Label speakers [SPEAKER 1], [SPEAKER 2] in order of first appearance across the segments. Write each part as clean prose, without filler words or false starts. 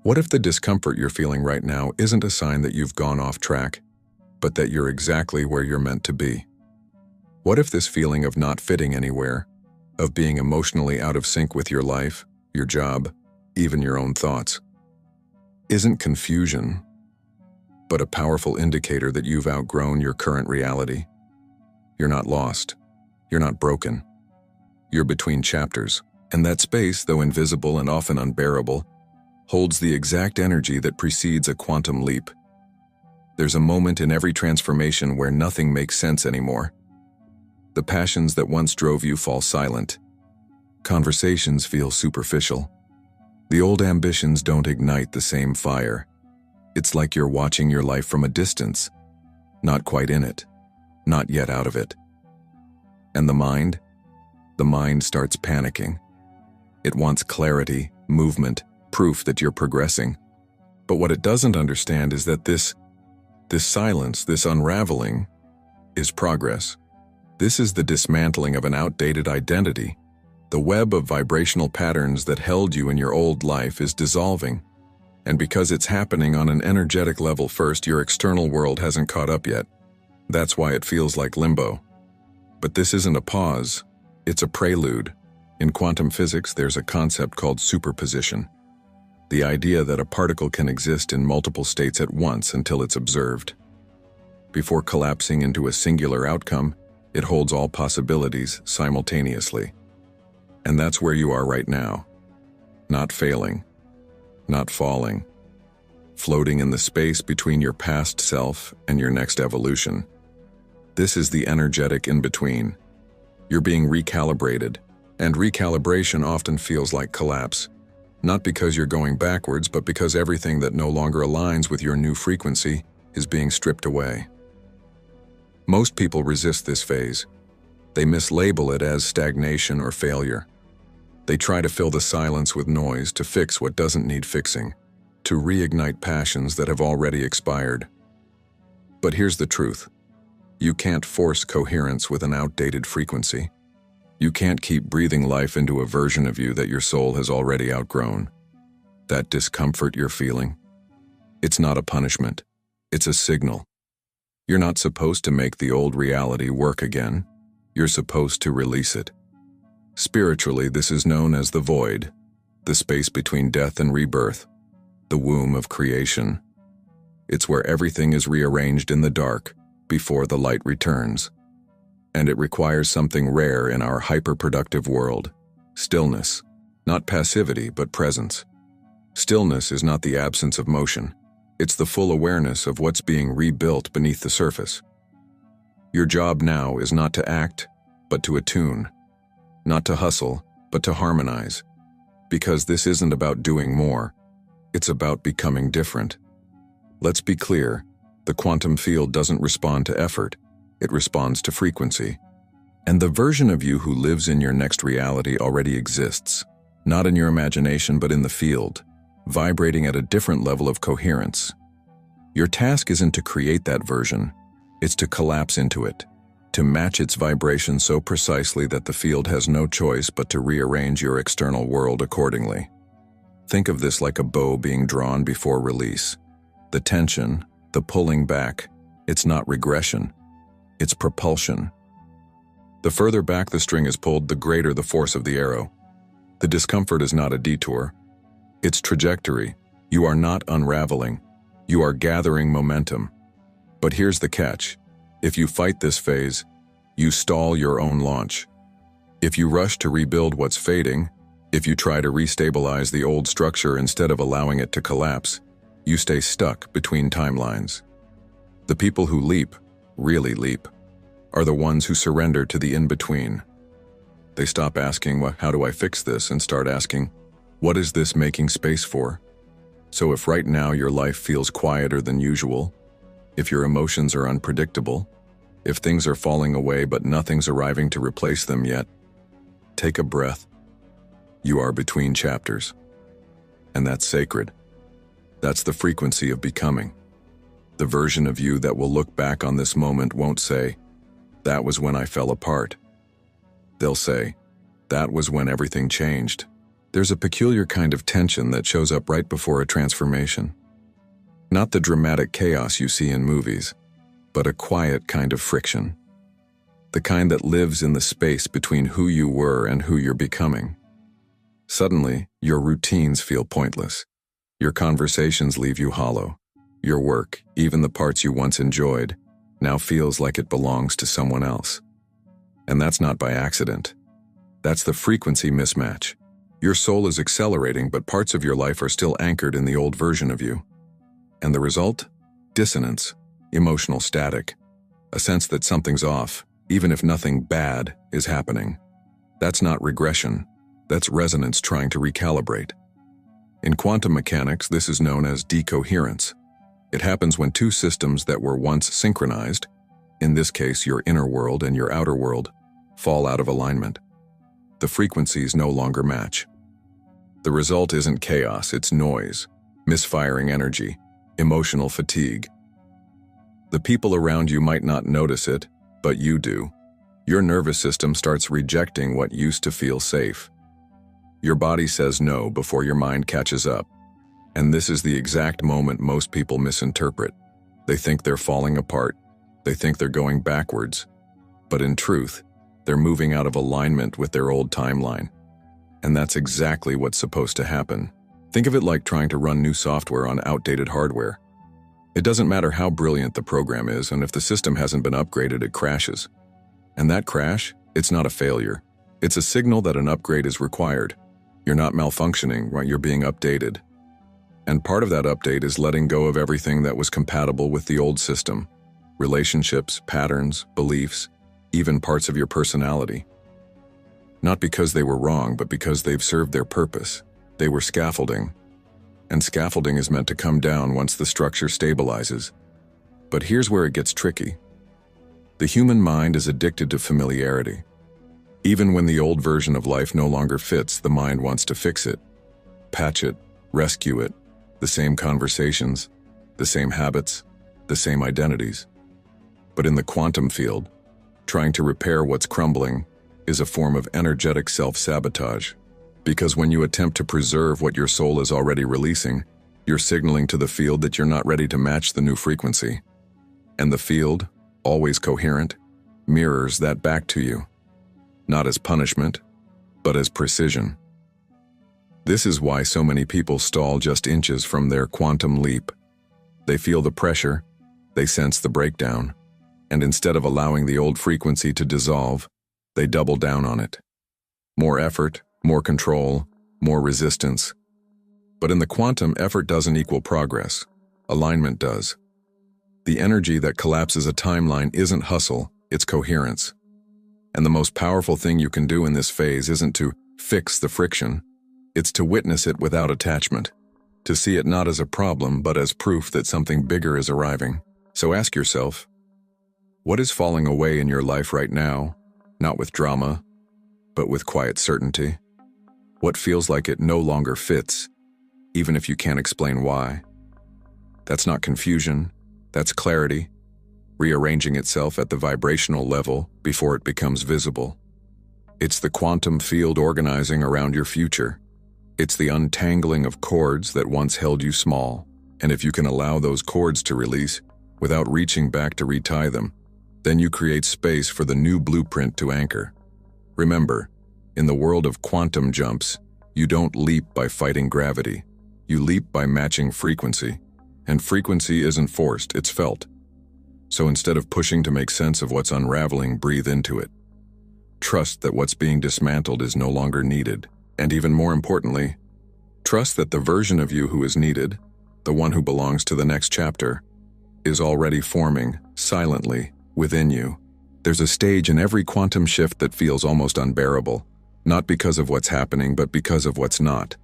[SPEAKER 1] What if the discomfort you're feeling right now isn't a sign that you've gone off track, but that you're exactly where you're meant to be? What if this feeling of not fitting anywhere, of being emotionally out of sync with your life, your job, even your own thoughts, isn't confusion, but a powerful indicator that you've outgrown your current reality? You're not lost. You're not broken. You're between chapters, and that space, though invisible and often unbearable, holds the exact energy that precedes a quantum leap. There's a moment in every transformation where nothing makes sense anymore. The passions that once drove you fall silent. Conversations feel superficial. The old ambitions don't ignite the same fire. It's like you're watching your life from a distance, not quite in it, not yet out of it. And the mind? The mind starts panicking. It wants clarity, movement, proof that you're progressing. But what it doesn't understand is that this silence, this unraveling, is progress. This is the dismantling of an outdated identity. The web of vibrational patterns that held you in your old life is dissolving. And because it's happening on an energetic level first, your external world hasn't caught up yet. That's why it feels like limbo. But this isn't a pause, it's a prelude. In quantum physics, there's a concept called superposition. The idea that a particle can exist in multiple states at once until it's observed. Before collapsing into a singular outcome, it holds all possibilities simultaneously. And that's where you are right now. Not failing, not falling, floating in the space between your past self and your next evolution. This is the energetic in-between. You're being recalibrated, and recalibration often feels like collapse. Not because you're going backwards, but because everything that no longer aligns with your new frequency is being stripped away. Most people resist this phase. They mislabel it as stagnation or failure. They try to fill the silence with noise, to fix what doesn't need fixing, to reignite passions that have already expired. But here's the truth. You can't force coherence with an outdated frequency. You can't keep breathing life into a version of you that your soul has already outgrown. That discomfort you're feeling, it's not a punishment, it's a signal. You're not supposed to make the old reality work again. You're supposed to release it. Spiritually, this is known as the void, the space between death and rebirth, the womb of creation. It's where everything is rearranged in the dark before the light returns. And it requires something rare in our hyper-productive world: stillness. Not passivity, but presence. Stillness is not the absence of motion. It's the full awareness of what's being rebuilt beneath the surface. Your job now is not to act, but to attune. Not to hustle, but to harmonize. Because this isn't about doing more. It's about becoming different. Let's be clear, the quantum field doesn't respond to effort. It responds to frequency. And the version of you who lives in your next reality already exists, not in your imagination but in the field, vibrating at a different level of coherence. Your task isn't to create that version, it's to collapse into it, to match its vibration so precisely that the field has no choice but to rearrange your external world accordingly. Think of this like a bow being drawn before release. The tension, the pulling back, it's not regression. It's propulsion. The further back the string is pulled, the greater the force of the arrow. The discomfort is not a detour. It's trajectory. You are not unraveling. You are gathering momentum. But here's the catch. If you fight this phase, you stall your own launch. If you rush to rebuild what's fading, if you try to restabilize the old structure instead of allowing it to collapse, you stay stuck between timelines. The people who leap, really leap, are the ones who surrender to the in-between. They stop asking, well, how do I fix this, and start asking, what is this making space for? So if right now your life feels quieter than usual, if your emotions are unpredictable, if things are falling away but nothing's arriving to replace them yet, take a breath. You are between chapters. And that's sacred. That's the frequency of becoming. The version of you that will look back on this moment won't say, that was when I fell apart. They'll say, that was when everything changed. There's a peculiar kind of tension that shows up right before a transformation. Not the dramatic chaos you see in movies, but a quiet kind of friction. The kind that lives in the space between who you were and who you're becoming. Suddenly, your routines feel pointless. Your conversations leave you hollow. Your work, even the parts you once enjoyed, now feels like it belongs to someone else. And that's not by accident. That's the frequency mismatch. Your soul is accelerating, but parts of your life are still anchored in the old version of you. And the result? Dissonance, emotional static, a sense that something's off, even if nothing bad is happening. That's not regression. That's resonance trying to recalibrate. In quantum mechanics, this is known as decoherence. It happens when two systems that were once synchronized, in this case your inner world and your outer world, fall out of alignment. The frequencies no longer match. The result isn't chaos, it's noise, misfiring energy, emotional fatigue. The people around you might not notice it, but you do. Your nervous system starts rejecting what used to feel safe. Your body says no before your mind catches up. And this is the exact moment most people misinterpret. They think they're falling apart. They think they're going backwards. But in truth, they're moving out of alignment with their old timeline. And that's exactly what's supposed to happen. Think of it like trying to run new software on outdated hardware. It doesn't matter how brilliant the program is, and if the system hasn't been upgraded, it crashes. And that crash, it's not a failure. It's a signal that an upgrade is required. You're not malfunctioning, right? You're being updated. And part of that update is letting go of everything that was compatible with the old system. Relationships, patterns, beliefs, even parts of your personality. Not because they were wrong, but because they've served their purpose. They were scaffolding. And scaffolding is meant to come down once the structure stabilizes. But here's where it gets tricky. The human mind is addicted to familiarity. Even when the old version of life no longer fits, the mind wants to fix it, patch it, rescue it. The same conversations, the same habits, the same identities. But in the quantum field, trying to repair what's crumbling is a form of energetic self-sabotage. Because when you attempt to preserve what your soul is already releasing, you're signaling to the field that you're not ready to match the new frequency. And the field, always coherent, mirrors that back to you. Not as punishment, but as precision. This is why so many people stall just inches from their quantum leap. They feel the pressure, they sense the breakdown, and instead of allowing the old frequency to dissolve, they double down on it. More effort, more control, more resistance. But in the quantum, effort doesn't equal progress. Alignment does. The energy that collapses a timeline isn't hustle, it's coherence. And the most powerful thing you can do in this phase isn't to fix the friction. It's to witness it without attachment. To see it not as a problem, but as proof that something bigger is arriving. So ask yourself, what is falling away in your life right now? Not with drama, but with quiet certainty. What feels like it no longer fits, even if you can't explain why? That's not confusion, that's clarity, rearranging itself at the vibrational level before it becomes visible. It's the quantum field organizing around your future. It's the untangling of cords that once held you small, and if you can allow those cords to release without reaching back to retie them, then you create space for the new blueprint to anchor. Remember, in the world of quantum jumps, you don't leap by fighting gravity. You leap by matching frequency, and frequency isn't forced, it's felt. So instead of pushing to make sense of what's unraveling, breathe into it. Trust that what's being dismantled is no longer needed. And even more importantly, trust that the version of you who is needed, the one who belongs to the next chapter, is already forming, silently, within you. There's a stage in every quantum shift that feels almost unbearable, not because of what's happening, but because of what's not.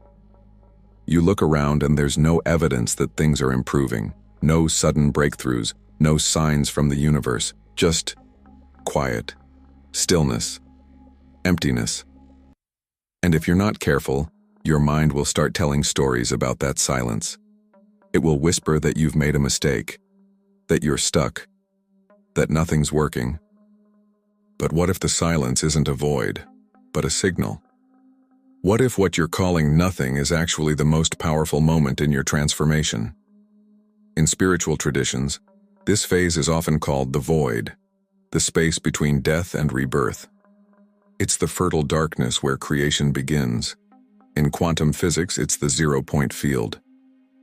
[SPEAKER 1] You look around and there's no evidence that things are improving, no sudden breakthroughs, no signs from the universe, just quiet, stillness, emptiness. And if you're not careful, your mind will start telling stories about that silence. It will whisper that you've made a mistake, that you're stuck, that nothing's working. But what if the silence isn't a void, but a signal? What if what you're calling nothing is actually the most powerful moment in your transformation? In spiritual traditions, this phase is often called the void, the space between death and rebirth. It's the fertile darkness where creation begins. In quantum physics, it's the zero-point field,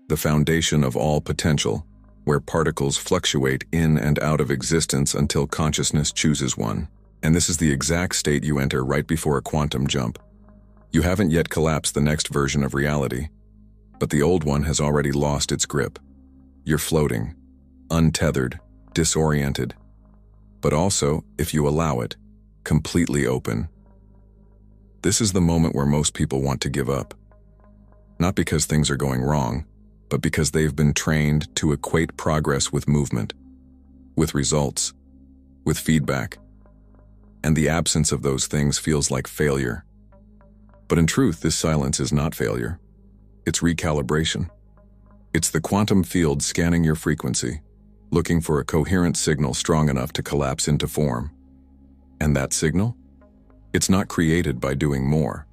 [SPEAKER 1] the foundation of all potential, where particles fluctuate in and out of existence until consciousness chooses one. And this is the exact state you enter right before a quantum jump. You haven't yet collapsed the next version of reality, but the old one has already lost its grip. You're floating, untethered, disoriented, but also, if you allow it, completely open. This is the moment where most people want to give up. Not because things are going wrong, but because they've been trained to equate progress with movement, with results, with feedback. And the absence of those things feels like failure. But in truth, this silence is not failure. It's recalibration. It's the quantum field scanning your frequency, looking for a coherent signal strong enough to collapse into form. And that signal? It's not created by doing more.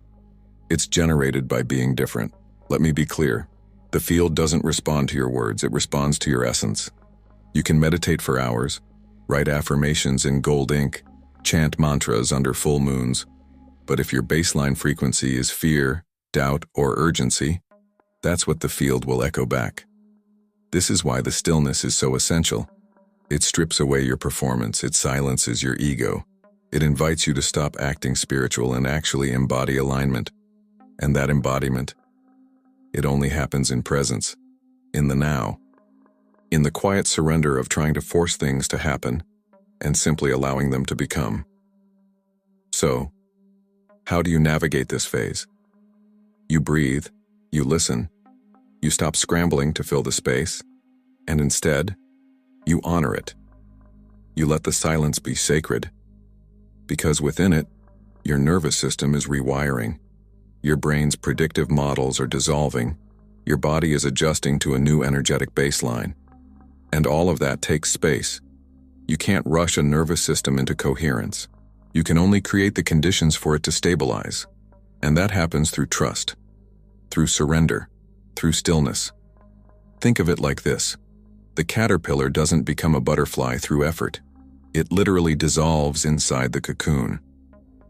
[SPEAKER 1] It's generated by being different. Let me be clear. The field doesn't respond to your words, it responds to your essence. You can meditate for hours, write affirmations in gold ink, chant mantras under full moons, but if your baseline frequency is fear, doubt, or urgency, that's what the field will echo back. This is why the stillness is so essential. It strips away your performance, it silences your ego. It invites you to stop acting spiritual and actually embody alignment. And that embodiment, it only happens in presence, in the now, in the quiet surrender of trying to force things to happen and simply allowing them to become. So, how do you navigate this phase? You breathe, you listen, you stop scrambling to fill the space, and instead, you honor it. You let the silence be sacred, because within it, your nervous system is rewiring. Your brain's predictive models are dissolving. Your body is adjusting to a new energetic baseline. And all of that takes space. You can't rush a nervous system into coherence. You can only create the conditions for it to stabilize. And that happens through trust, through surrender, through stillness. Think of it like this. The caterpillar doesn't become a butterfly through effort. It literally dissolves inside the cocoon.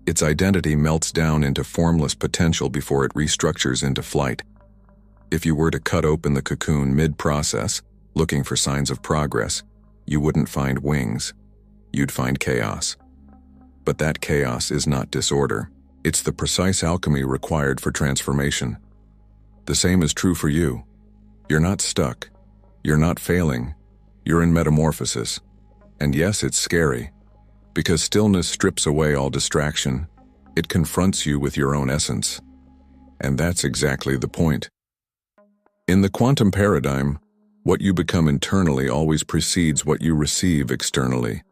[SPEAKER 1] Its identity melts down into formless potential before it restructures into flight. If you were to cut open the cocoon mid-process, looking for signs of progress, you wouldn't find wings. You'd find chaos. But that chaos is not disorder. It's the precise alchemy required for transformation. The same is true for you. You're not stuck. You're not failing. You're in metamorphosis. And yes, it's scary. Because stillness strips away all distraction. It confronts you with your own essence. And that's exactly the point. In the quantum paradigm, what you become internally always precedes what you receive externally.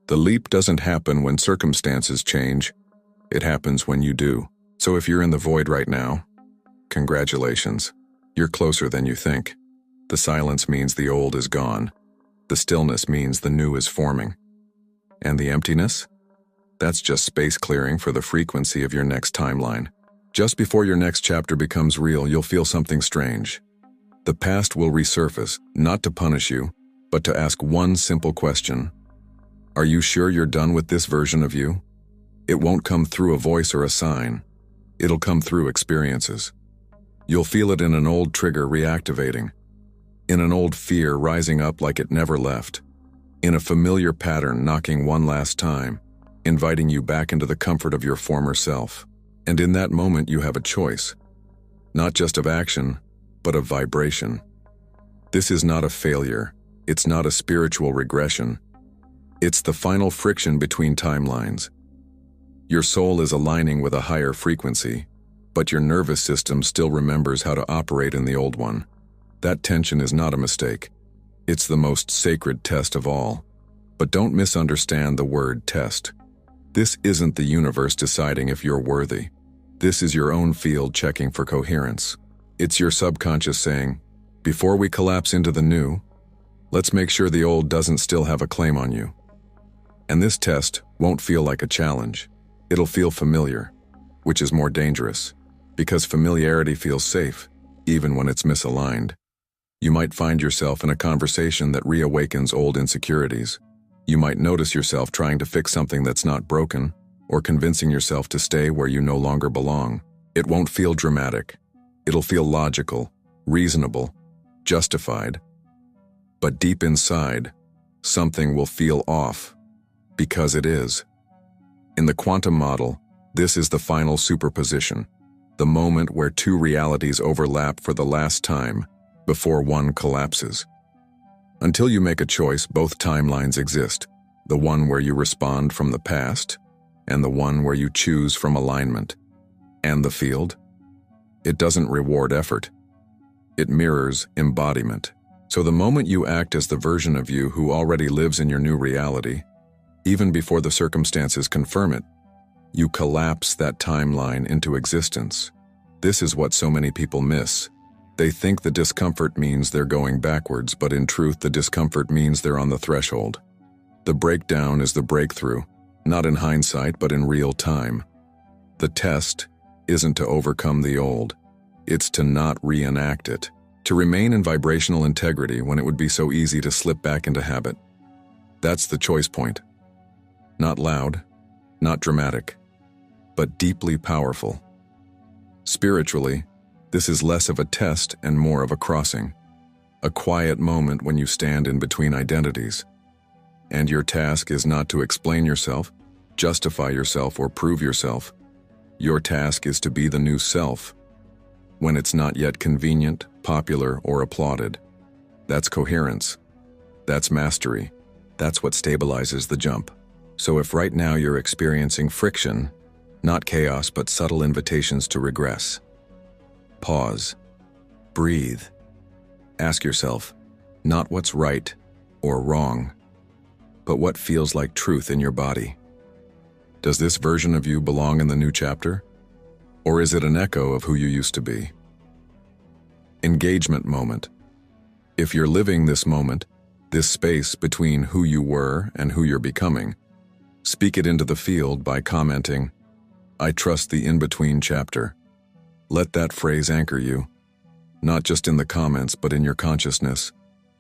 [SPEAKER 1] The leap doesn't happen when circumstances change. It happens when you do. So if you're in the void right now, congratulations. You're closer than you think. The silence means the old is gone. The stillness means the new is forming. And the emptiness? That's just space clearing for the frequency of your next timeline. Just before your next chapter becomes real, you'll feel something strange. The past will resurface, not to punish you, but to ask one simple question. Are you sure you're done with this version of you? It won't come through a voice or a sign. It'll come through experiences. You'll feel it in an old trigger reactivating, in an old fear rising up like it never left, in a familiar pattern knocking one last time, inviting you back into the comfort of your former self. And in that moment you have a choice, not just of action, but of vibration. This is not a failure. It's not a spiritual regression. It's the final friction between timelines. Your soul is aligning with a higher frequency, but your nervous system still remembers how to operate in the old one. That tension is not a mistake. It's the most sacred test of all. But don't misunderstand the word test. This isn't the universe deciding if you're worthy. This is your own field checking for coherence. It's your subconscious saying, before we collapse into the new, let's make sure the old doesn't still have a claim on you. And this test won't feel like a challenge. It'll feel familiar, which is more dangerous. Because familiarity feels safe, even when it's misaligned. You might find yourself in a conversation that reawakens old insecurities. You might notice yourself trying to fix something that's not broken, or convincing yourself to stay where you no longer belong. It won't feel dramatic. It'll feel logical, reasonable, justified. But deep inside, something will feel off, because it is. In the quantum model, this is the final superposition, the moment where two realities overlap for the last time before one collapses. Until you make a choice, both timelines exist, the one where you respond from the past and the one where you choose from alignment. And the field? It doesn't reward effort. It mirrors embodiment. So the moment you act as the version of you who already lives in your new reality, even before the circumstances confirm it, you collapse that timeline into existence. This is what so many people miss. They think the discomfort means they're going backwards, but in truth, the discomfort means they're on the threshold. The breakdown is the breakthrough, not in hindsight, but in real time. The test isn't to overcome the old. It's to not reenact it, to remain in vibrational integrity when it would be so easy to slip back into habit. That's the choice point. Not loud, not dramatic, but deeply powerful. Spiritually, this is less of a test and more of a crossing, a quiet moment when you stand in between identities. And your task is not to explain yourself, justify yourself, or prove yourself. Your task is to be the new self, when it's not yet convenient, popular, or applauded. That's coherence. That's mastery. That's what stabilizes the jump. So if right now you're experiencing friction, not chaos but subtle invitations to regress, pause. Breathe. Ask yourself, not what's right or wrong, but what feels like truth in your body. Does this version of you belong in the new chapter? Or is it an echo of who you used to be? Engagement moment. If you're living this moment, this space between who you were and who you're becoming, speak it into the field by commenting, "I trust the in-between chapter." Let that phrase anchor you, not just in the comments but in your consciousness,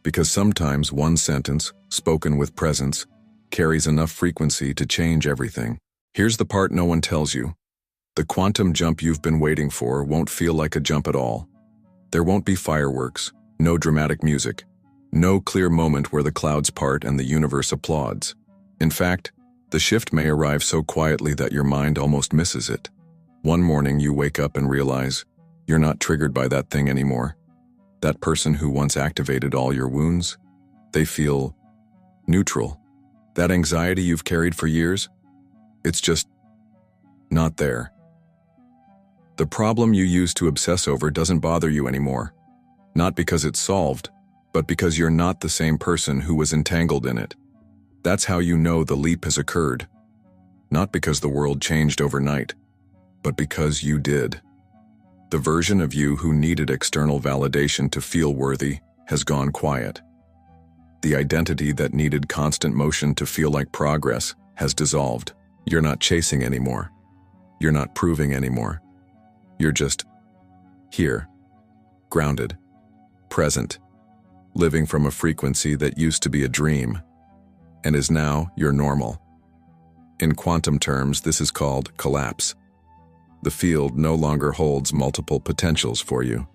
[SPEAKER 1] because sometimes one sentence, spoken with presence, carries enough frequency to change everything. Here's the part no one tells you. The quantum jump you've been waiting for won't feel like a jump at all. There won't be fireworks, no dramatic music, no clear moment where the clouds part and the universe applauds. In fact, the shift may arrive so quietly that your mind almost misses it. One morning you wake up and realize you're not triggered by that thing anymore. That person who once activated all your wounds, they feel neutral. That anxiety you've carried for years, it's just not there. The problem you used to obsess over doesn't bother you anymore, not because it's solved, but because you're not the same person who was entangled in it. That's how you know the leap has occurred, not because the world changed overnight, but because you did. The version of you who needed external validation to feel worthy has gone quiet. The identity that needed constant motion to feel like progress has dissolved. You're not chasing anymore. You're not proving anymore. You're just here, grounded, present, living from a frequency that used to be a dream and is now your normal. In quantum terms, this is called collapse. The field no longer holds multiple potentials for you.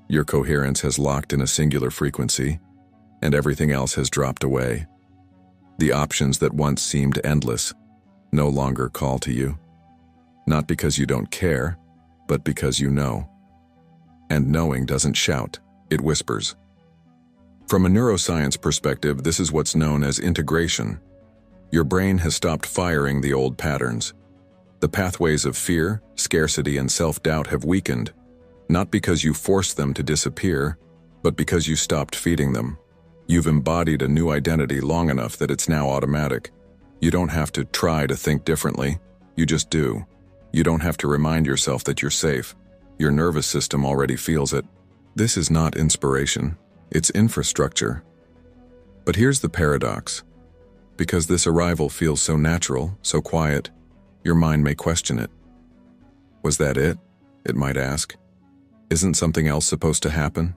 [SPEAKER 1] Your coherence has locked in a singular frequency, and everything else has dropped away. The options that once seemed endless no longer call to you, not because you don't care, but because you know. And knowing doesn't shout, it whispers. From a neuroscience perspective, this is what's known as integration. Your brain has stopped firing the old patterns. The pathways of fear, scarcity, and self-doubt have weakened, not because you forced them to disappear, but because you stopped feeding them. You've embodied a new identity long enough that it's now automatic. You don't have to try to think differently, you just do. You don't have to remind yourself that you're safe. Your nervous system already feels it. This is not inspiration, it's infrastructure. But here's the paradox. Because this arrival feels so natural, so quiet, your mind may question it. Was that it? it might ask. Isn't something else supposed to happen?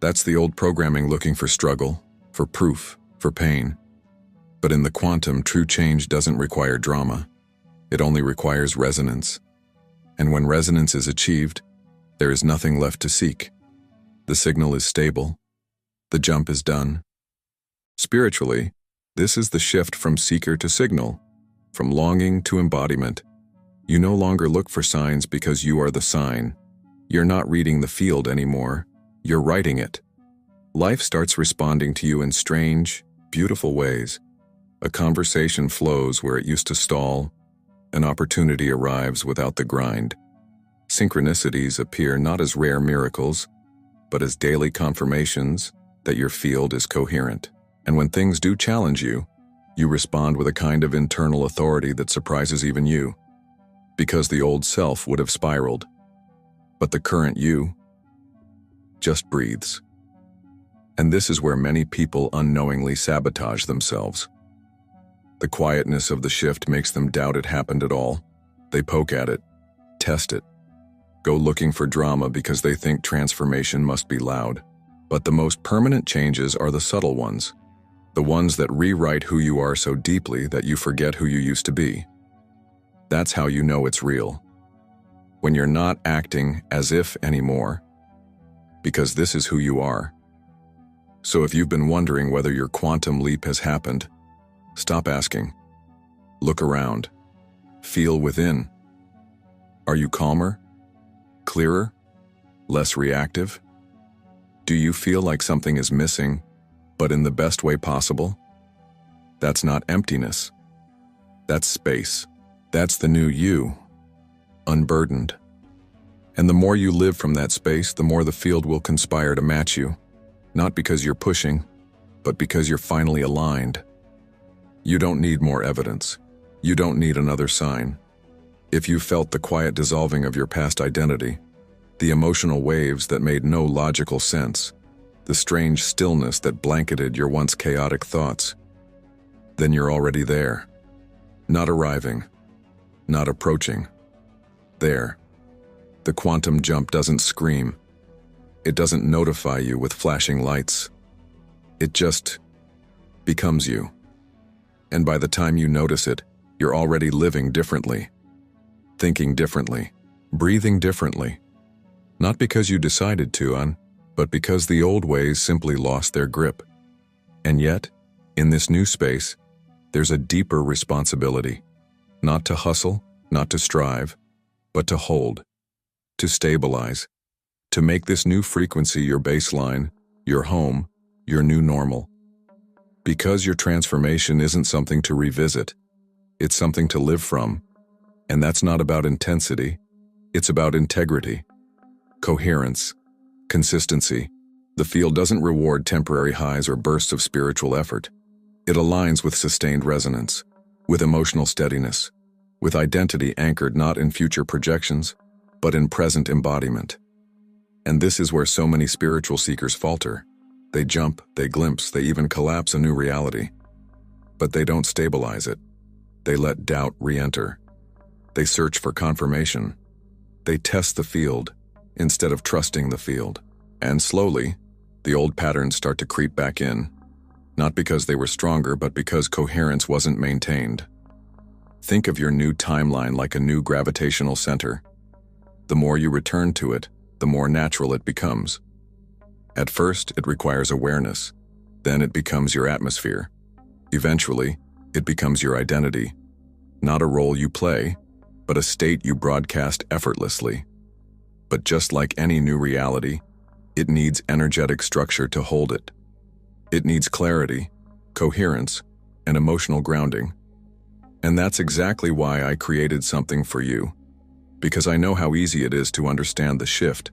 [SPEAKER 1] That's the old programming looking for struggle, for proof, for pain. But in the quantum, true change doesn't require drama. It only requires resonance. And when resonance is achieved, there is nothing left to seek. The signal is stable. The jump is done. Spiritually, this is the shift from seeker to signal, from longing to embodiment. You no longer look for signs because you are the sign. You're not reading the field anymore. You're writing it. Life starts responding to you in strange, beautiful ways. A conversation flows where it used to stall. An opportunity arrives without the grind. Synchronicities appear not as rare miracles, but as daily confirmations that your field is coherent. And when things do challenge you, you respond with a kind of internal authority that surprises even you, because the old self would have spiraled. But the current you just breathes. And this is where many people unknowingly sabotage themselves. The quietness of the shift makes them doubt it happened at all. They poke at it, test it, go looking for drama because they think transformation must be loud. But the most permanent changes are the subtle ones, the ones that rewrite who you are so deeply that you forget who you used to be. That's how you know it's real. When you're not acting as if anymore, because this is who you are. So if you've been wondering whether your quantum leap has happened, stop asking. Look around. Feel within. Are you calmer? Clearer? Less reactive? Do you feel like something is missing, but in the best way possible? That's not emptiness. That's space. That's the new you, unburdened. And the more you live from that space, the more the field will conspire to match you, not because you're pushing, but because you're finally aligned. You don't need more evidence. You don't need another sign. If you felt the quiet dissolving of your past identity, the emotional waves that made no logical sense, the strange stillness that blanketed your once chaotic thoughts, then you're already there. Not arriving, not approaching. There. The quantum jump doesn't scream. It doesn't notify you with flashing lights. It just becomes you. And by the time you notice it, you're already living differently, thinking differently, breathing differently. Not because you decided to, but because the old ways simply lost their grip. And yet, in this new space, there's a deeper responsibility. Not to hustle, not to strive, but to hold, to stabilize, to make this new frequency your baseline, your home, your new normal. Because your transformation isn't something to revisit, it's something to live from. And that's not about intensity, it's about integrity, coherence, consistency. The field doesn't reward temporary highs or bursts of spiritual effort. It aligns with sustained resonance, with emotional steadiness, with identity anchored not in future projections, but in present embodiment. And this is where so many spiritual seekers falter. They jump, they glimpse, they even collapse a new reality. But they don't stabilize it. They let doubt re-enter. They search for confirmation. They test the field instead of trusting the field. And slowly, the old patterns start to creep back in. Not because they were stronger, but because coherence wasn't maintained. Think of your new timeline like a new gravitational center. The more you return to it, the more natural it becomes. At first, it requires awareness. Then it becomes your atmosphere. Eventually, it becomes your identity. Not a role you play, but a state you broadcast effortlessly. But just like any new reality, it needs energetic structure to hold it. It needs clarity, coherence, and emotional grounding. And that's exactly why I created something for you. Because I know how easy it is to understand the shift,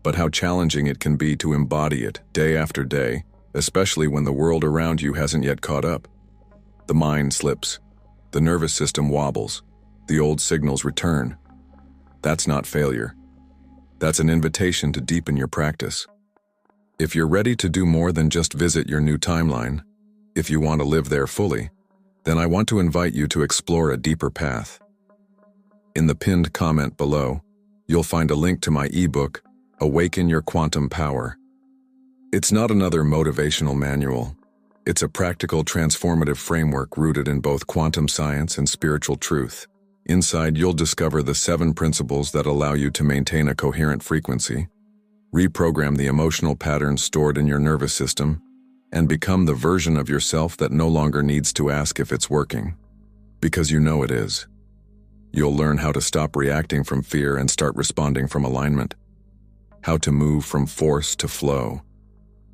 [SPEAKER 1] but how challenging it can be to embody it day after day, especially when the world around you hasn't yet caught up. The mind slips, the nervous system wobbles, the old signals return. That's not failure. That's an invitation to deepen your practice. If you're ready to do more than just visit your new timeline, if you want to live there fully, then I want to invite you to explore a deeper path. In the pinned comment below, you'll find a link to my eBook, Awaken Your Quantum Power. It's not another motivational manual. It's a practical, transformative framework rooted in both quantum science and spiritual truth. Inside, you'll discover the 7 principles that allow you to maintain a coherent frequency, reprogram the emotional patterns stored in your nervous system, and become the version of yourself that no longer needs to ask if it's working, because you know it is. You'll learn how to stop reacting from fear and start responding from alignment, how to move from force to flow,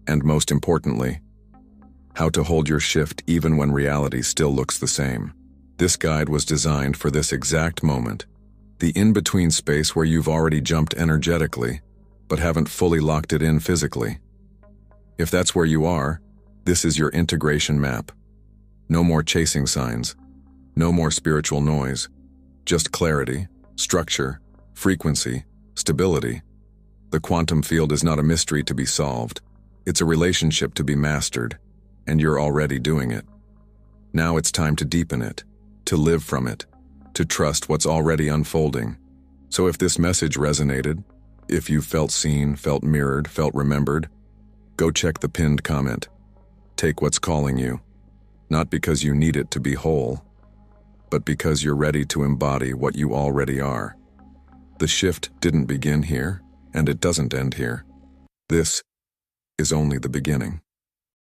[SPEAKER 1] and most importantly, how to hold your shift even when reality still looks the same. This guide was designed for this exact moment, the in-between space where you've already jumped energetically, but haven't fully locked it in physically. If that's where you are, this is your integration map. No more chasing signs, no more spiritual noise, just clarity, structure, frequency, stability. The quantum field is not a mystery to be solved. It's a relationship to be mastered, and you're already doing it. Now it's time to deepen it, to live from it, to trust what's already unfolding. So if this message resonated, if you felt seen, felt mirrored, felt remembered, go check the pinned comment. Take what's calling you, not because you need it to be whole, but because you're ready to embody what you already are. The shift didn't begin here, and it doesn't end here. This is only the beginning.